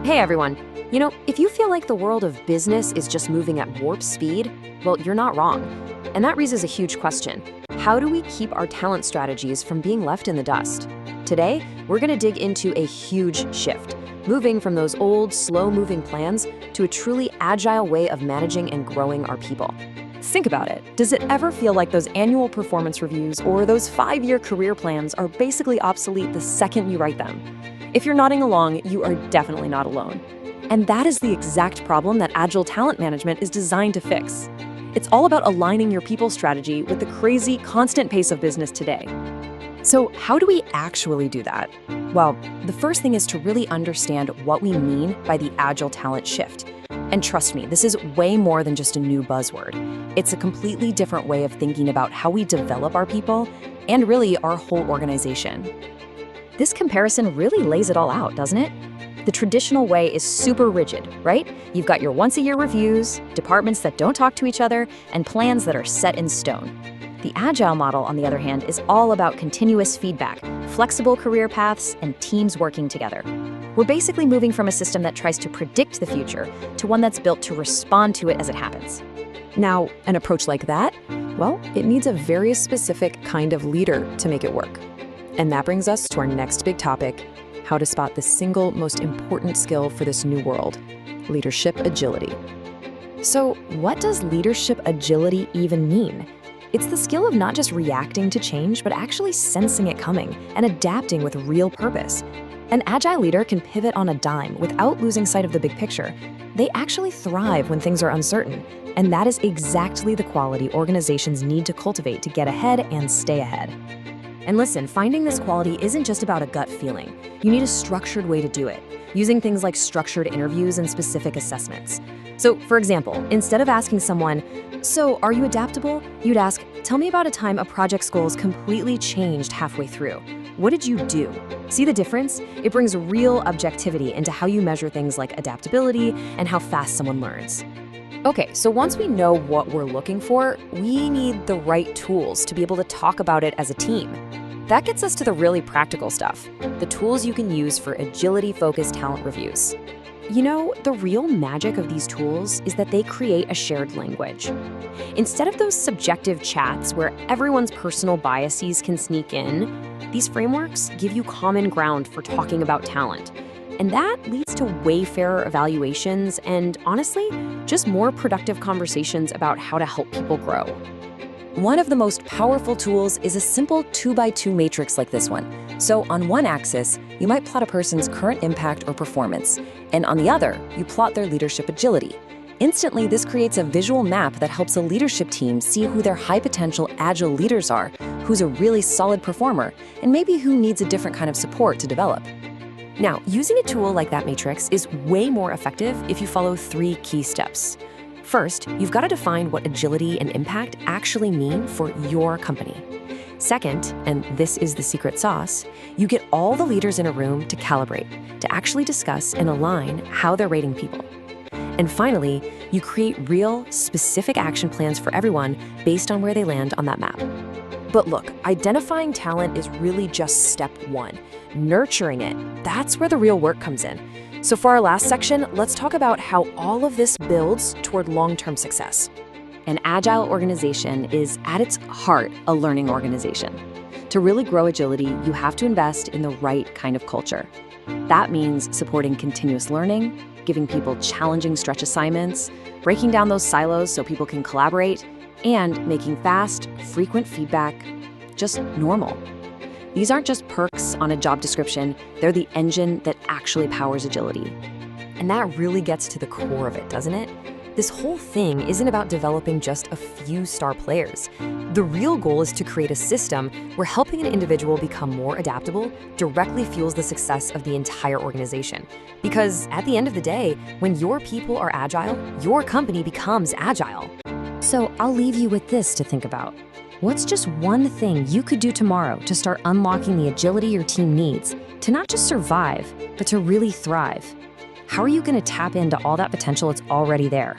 Hey everyone. If you feel like the world of business is just moving at warp speed, well, you're not wrong. And that raises a huge question. How do we keep our talent strategies from being left in the dust? Today, we're going to dig into a huge shift, moving from those old, slow-moving plans to a truly agile way of managing and growing our people. Think about it. Does it ever feel like those annual performance reviews or those 5-year career plans are basically obsolete the second you write them? If you're nodding along, you are definitely not alone. And that is the exact problem that Agile talent management is designed to fix. It's all about aligning your people strategy with the crazy, constant pace of business today. So how do we actually do that? Well, the first thing is to really understand what we mean by the Agile talent shift. And trust me, this is way more than just a new buzzword. It's a completely different way of thinking about how we develop our people and really our whole organization. This comparison really lays it all out, doesn't it? The traditional way is super rigid, right? You've got your once-a-year reviews, departments that don't talk to each other, and plans that are set in stone. The Agile model, on the other hand, is all about continuous feedback, flexible career paths, and teams working together. We're basically moving from a system that tries to predict the future to one that's built to respond to it as it happens. Now, an approach like that, well, it needs a very specific kind of leader to make it work. And that brings us to our next big topic, how to spot the single most important skill for this new world, leadership agility. So, what does leadership agility even mean? It's the skill of not just reacting to change, but actually sensing it coming and adapting with real purpose. An agile leader can pivot on a dime without losing sight of the big picture. They actually thrive when things are uncertain, and that is exactly the quality organizations need to cultivate to get ahead and stay ahead. And listen, finding this quality isn't just about a gut feeling. You need a structured way to do it, using things like structured interviews and specific assessments. So, for example, instead of asking someone, "So, are you adaptable?" you'd ask, "Tell me about a time a project's goals completely changed halfway through. What did you do?" See the difference? It brings real objectivity into how you measure things like adaptability and how fast someone learns. Okay, so once we know what we're looking for, we need the right tools to be able to talk about it as a team. That gets us to the really practical stuff, the tools you can use for agility-focused talent reviews. The real magic of these tools is that they create a shared language. Instead of those subjective chats where everyone's personal biases can sneak in, these frameworks give you common ground for talking about talent. And that leads to way fairer evaluations and, honestly, just more productive conversations about how to help people grow. One of the most powerful tools is a simple 2x2 matrix like this one. So on one axis, you might plot a person's current impact or performance, and on the other, you plot their leadership agility. Instantly, this creates a visual map that helps a leadership team see who their high-potential agile leaders are, who's a really solid performer, and maybe who needs a different kind of support to develop. Now, using a tool like that matrix is way more effective if you follow 3 key steps. First, you've got to define what agility and impact actually mean for your company. Second, and this is the secret sauce, you get all the leaders in a room to calibrate, to actually discuss and align how they're rating people. And finally, you create real, specific action plans for everyone based on where they land on that map. But look, identifying talent is really just step 1. Nurturing it, that's where the real work comes in. So for our last section, let's talk about how all of this builds toward long-term success. An agile organization is, at its heart, a learning organization. To really grow agility, you have to invest in the right kind of culture. That means supporting continuous learning, giving people challenging stretch assignments, breaking down those silos so people can collaborate, and making fast, frequent feedback just normal. These aren't just perks on a job description, they're the engine that actually powers agility. And that really gets to the core of it, doesn't it? This whole thing isn't about developing just a few star players. The real goal is to create a system where helping an individual become more adaptable directly fuels the success of the entire organization. Because at the end of the day, when your people are agile, your company becomes agile. So I'll leave you with this to think about. What's just one thing you could do tomorrow to start unlocking the agility your team needs to not just survive, but to really thrive? How are you going to tap into all that potential that's already there?